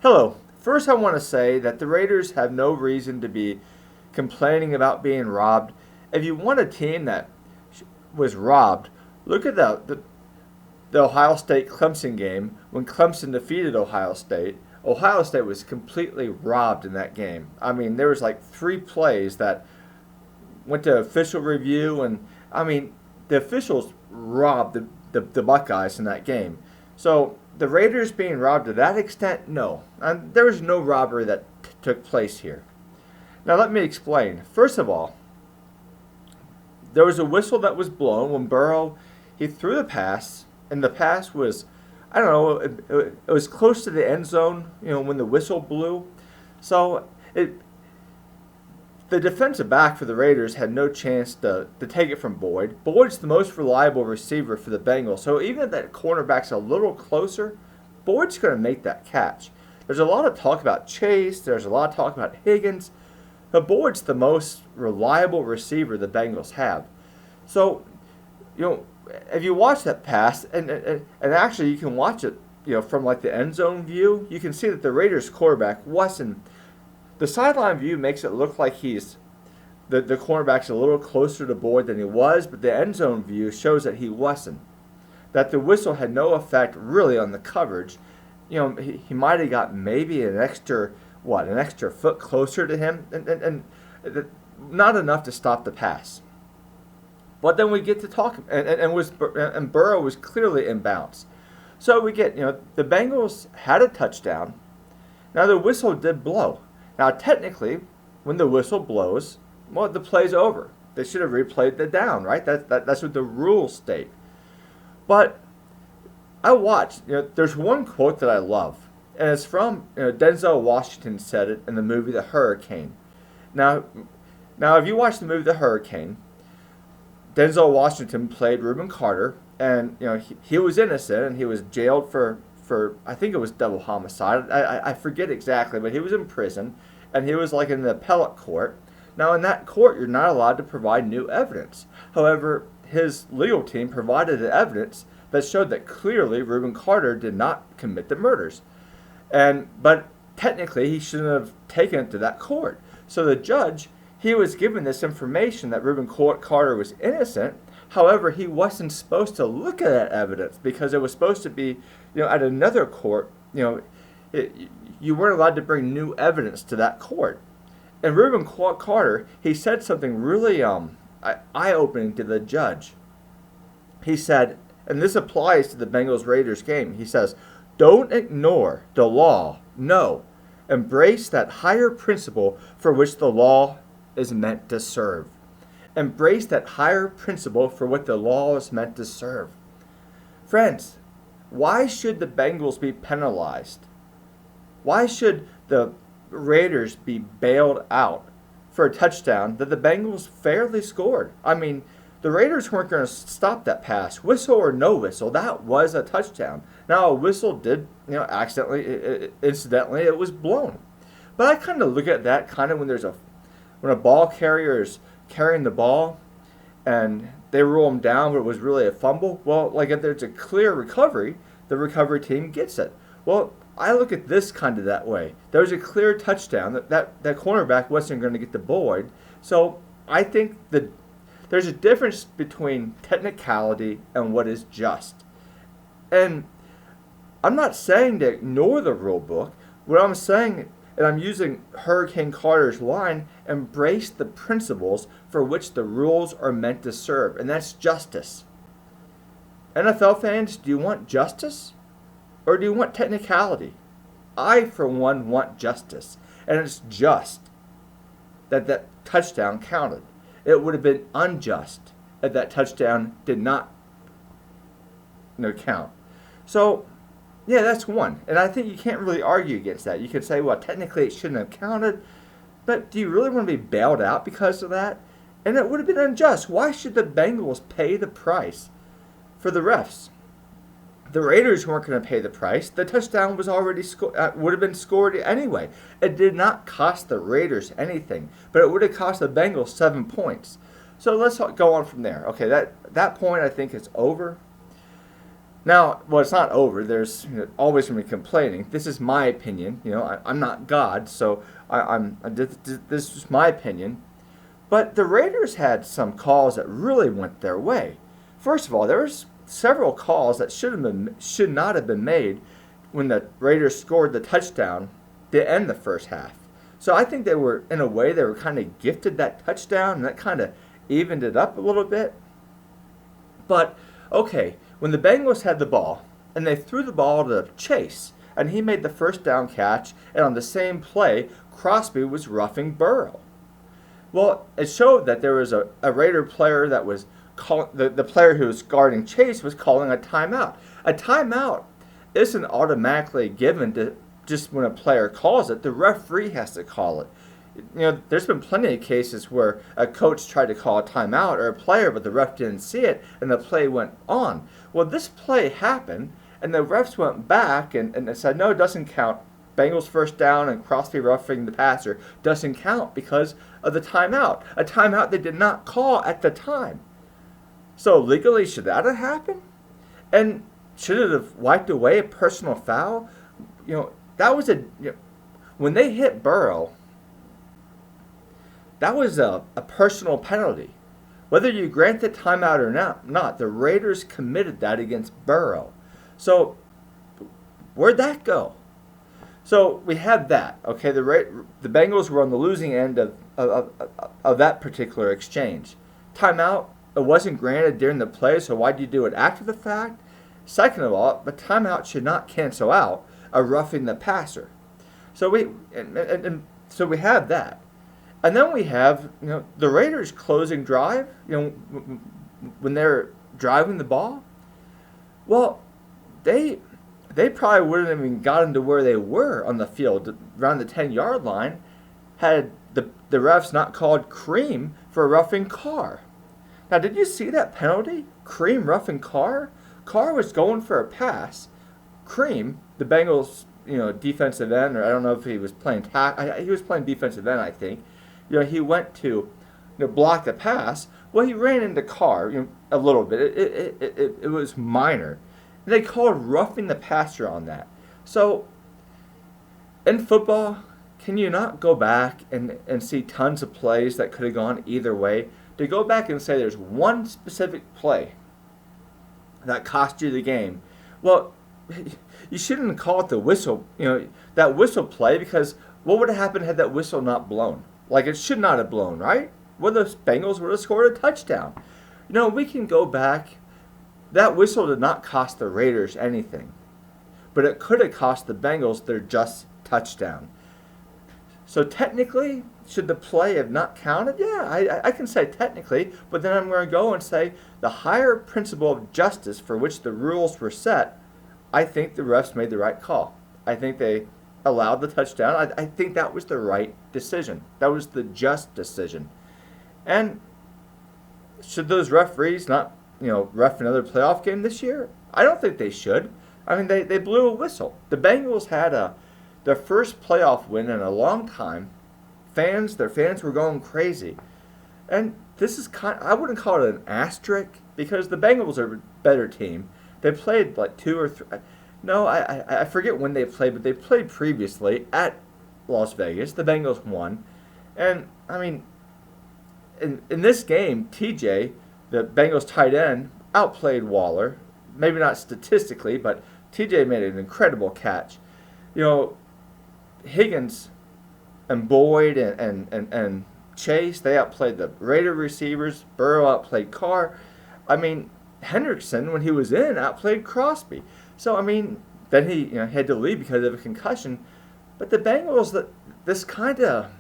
Hello. First, I want to say that the Raiders have no reason to be complaining about being robbed. If you want a team that was robbed, look at the Ohio State Clemson game when Clemson defeated Ohio State. Ohio State was completely robbed in that game. I mean, there was like 3 plays that went to official review, and I mean, the officials robbed the Buckeyes in that game. So the Raiders being robbed to that extent, no. There was no robbery that took place here. Now let me explain. First of all, there was a whistle that was blown when Burrow, he threw the pass, and the pass was, I don't know, it was close to the end zone, when the whistle blew. So the defensive back for the Raiders had no chance to take it from Boyd. Boyd's the most reliable receiver for the Bengals, so even if that cornerback's a little closer, Boyd's going to make that catch. There's a lot of talk about Chase, there's a lot of talk about Higgins, but Boyd's the most reliable receiver the Bengals have. So, if you watch that pass, and actually you can watch it, from like the end zone view, you can see that the Raiders quarterback wasn't. The sideline view makes it look like the cornerback's a little closer to Boyd than he was, but the end zone view shows that he wasn't. That the whistle had no effect really on the coverage. He might have got maybe an extra foot closer to him, and not enough to stop the pass. But then we get to talk, and Burrow was clearly in bounds. So we get, the Bengals had a touchdown. Now the whistle did blow. Now technically, when the whistle blows, well, the play's over. They should have replayed the down, right? That's what the rules state. But I watched, there's one quote that I love, and it's from, Denzel Washington said it in the movie The Hurricane. Now if you watch the movie The Hurricane, Denzel Washington played Reuben Carter, and he was innocent, and he was jailed for I think it was double homicide. I forget exactly, but he was in prison, and he was like in the appellate court. Now in that court, you're not allowed to provide new evidence. However, his legal team provided the evidence that showed that clearly Reuben Carter did not commit the murders, but technically he shouldn't have taken it to that court. So the judge, he was given this information that Reuben Carter was innocent. However, he wasn't supposed to look at that evidence because it was supposed to be, at another court. You weren't allowed to bring new evidence to that court. And Reuben Carter, he said something really eye-opening to the judge. He said, and this applies to the Bengals-Raiders game, he says, "Don't ignore the law. No. Embrace that higher principle for which the law is meant to serve." Embrace that higher principle for what the law is meant to serve. Friends, why should the Bengals be penalized? Why should the Raiders be bailed out for a touchdown that the Bengals fairly scored? I mean, the Raiders weren't going to stop that pass. Whistle or no whistle, that was a touchdown. Now, a whistle did, incidentally, it was blown. But I kind of look at that kind of when a ball carrier is carrying the ball and they roll him down, but it was really a fumble. Well, like if there's a clear recovery, the recovery team gets it. Well, I look at this kind of that way. There was a clear touchdown that cornerback wasn't going to get the Boyd. So I think that there's a difference between technicality and what is just. And I'm not saying to ignore the rule book. What I'm saying, and I'm using Hurricane Carter's line, embrace the principles for which the rules are meant to serve, and that's justice. NFL fans, do you want justice? Or do you want technicality? I, for one, want justice, and it's just that touchdown counted. It would have been unjust if that touchdown did not count. So, yeah, that's one. And I think you can't really argue against that. You could say, well, technically it shouldn't have counted, but do you really want to be bailed out because of that? And it would have been unjust. Why should the Bengals pay the price for the refs? The Raiders weren't going to pay the price. The touchdown was already would have been scored anyway. It did not cost the Raiders anything, but it would have cost the Bengals 7 points. So let's go on from there. Okay, that point I think is over. Now, well, it's not over. There's always going to be complaining. This is my opinion. I'm not God, so this is my opinion. But the Raiders had some calls that really went their way. First of all, there was several calls that should not have been made when the Raiders scored the touchdown to end the first half. So I think they were, in a way, they were kind of gifted that touchdown, and that kind of evened it up a little bit. But, okay, when the Bengals had the ball, and they threw the ball to Chase, and he made the first down catch, and on the same play, Crosby was roughing Burrow. Well, it showed that there was a Raider player that was the player who was guarding Chase was calling a timeout. A timeout isn't automatically given to just when a player calls it. The referee has to call it. There's been plenty of cases where a coach tried to call a timeout or a player, but the ref didn't see it, and the play went on. Well, this play happened, and the refs went back and said, no, it doesn't count. Bengals first down and Crosby roughing the passer doesn't count because of the timeout. A timeout they did not call at the time. So legally, should that have happened? And should it have wiped away a personal foul? That was when they hit Burrow, that was a personal penalty. Whether you grant the timeout or not, the Raiders committed that against Burrow. So where'd that go? So we had that. Okay, the Bengals were on the losing end of that particular exchange. Timeout, it wasn't granted during the play, so why'd you do it after the fact? Second of all, the timeout should not cancel out a roughing the passer. So we have that. And then we have the Raiders' closing drive, when they're driving the ball. Well, they probably wouldn't have even gotten to where they were on the field, around the 10-yard line, had the refs not called Cream for roughing Carr. Now, did you see that penalty? Cream roughing Carr? Carr was going for a pass. Cream, the Bengals, defensive end, or I don't know if he was playing he was playing defensive end, I think. He went to block the pass. Well, he ran into Carr, a little bit. It was minor. And they called roughing the passer on that. So, in football, can you not go back and see tons of plays that could have gone either way? To go back and say there's one specific play that cost you the game, well, you shouldn't call it the whistle, that whistle play, because what would have happened had that whistle not blown? Like, it should not have blown, right? Well, the Bengals would have scored a touchdown. We can go back. That whistle did not cost the Raiders anything, but it could have cost the Bengals their just touchdown. So technically, should the play have not counted? Yeah, I can say technically, but then I'm going to go and say the higher principle of justice for which the rules were set, I think the refs made the right call. I think they allowed the touchdown. I think that was the right decision. That was the just decision. And should those referees not, ref another playoff game this year? I don't think they should. I mean, they blew a whistle. The Bengals had their first playoff win in a long time. Their fans were going crazy. And this is I wouldn't call it an asterisk, because the Bengals are a better team. They played like 2 or 3. No, I forget when they played, but they played previously at Las Vegas. The Bengals won. And, I mean, in this game, TJ, the Bengals tight end, outplayed Waller. Maybe not statistically, but TJ made an incredible catch. Higgins and Boyd and Chase, they outplayed the Raider receivers. Burrow outplayed Carr. I mean, Hendrickson, when he was in, outplayed Crosby. So, I mean, then he had to leave because of a concussion. But the Bengals, this kind of,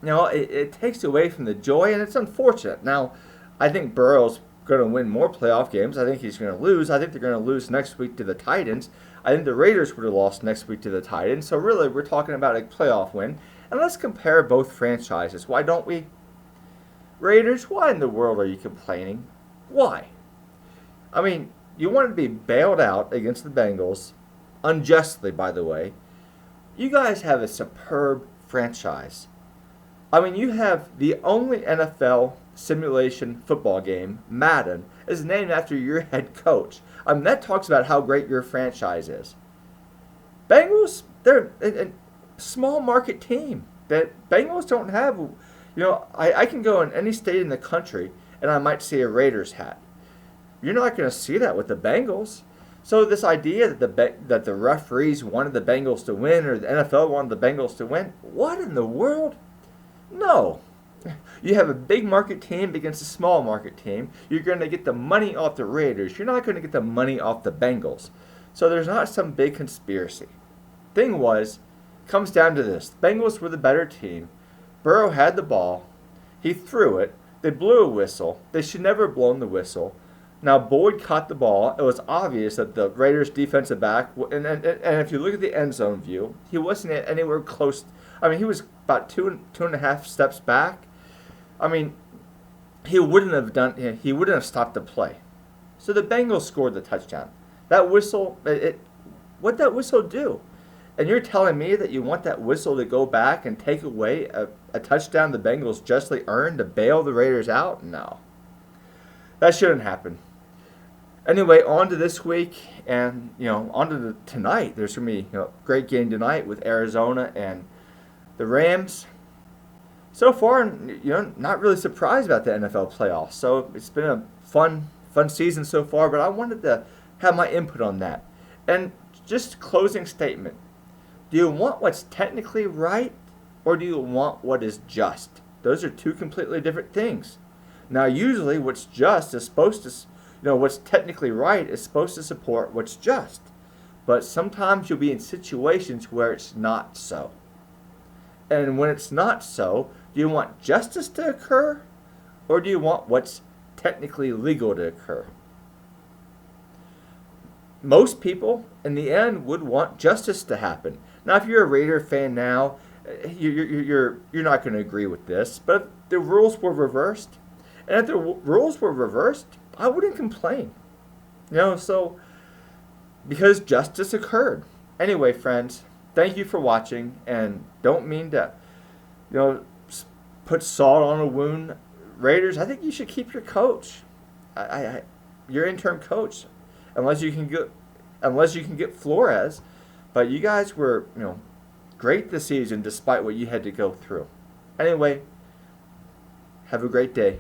it takes away from the joy, and it's unfortunate. Now, I think Burrow's going to win more playoff games. I think he's going to lose. I think they're going to lose next week to the Titans. I think the Raiders would have lost next week to the Titans. So, really, we're talking about a playoff win. And let's compare both franchises. Why don't we? Raiders, why in the world are you complaining? Why? I mean, you wanted to be bailed out against the Bengals, unjustly, by the way. You guys have a superb franchise. I mean, you have the only NFL simulation football game, Madden, is named after your head coach. I mean, that talks about how great your franchise is. Bengals, they're a small market team. That Bengals don't have, I can go in any state in the country and I might see a Raiders hat. You're not going to see that with the Bengals. So this idea that the referees wanted the Bengals to win or the NFL wanted the Bengals to win, what in the world? No. You have a big market team against a small market team. You're going to get the money off the Raiders. You're not going to get the money off the Bengals. So there's not some big conspiracy. Thing comes down to this. The Bengals were the better team. Burrow had the ball. He threw it. They blew a whistle. They should never have blown the whistle. Now Boyd caught the ball. It was obvious that the Raiders defensive back, and if you look at the end zone view, he wasn't anywhere close. I mean, he was about two and a half steps back. I mean, he wouldn't have stopped the play. So the Bengals scored the touchdown. That whistle, what'd that whistle do? And you're telling me that you want that whistle to go back and take away a touchdown the Bengals justly earned to bail the Raiders out? No. That shouldn't happen. Anyway, on to this week, and on to tonight. There's going to be a great game tonight with Arizona and the Rams. So far, not really surprised about the NFL playoffs. So it's been a fun season so far, but I wanted to have my input on that. And just closing statement. Do you want what's technically right, or do you want what is just? Those are two completely different things. Now, usually what's just is supposed to, what's technically right is supposed to support what's just. But sometimes you'll be in situations where it's not so. And when it's not so, do you want justice to occur, or do you want what's technically legal to occur? Most people, in the end, would want justice to happen. Now, if you're a Raider fan now, you're not going to agree with this. But if the rules were reversed, and if the rules were reversed, I wouldn't complain. So because justice occurred. Anyway, friends, thank you for watching, and don't mean to, put salt on a wound. Raiders, I think you should keep your coach, your interim coach, unless you can get Flores. But you guys were, great this season despite what you had to go through. Anyway, have a great day.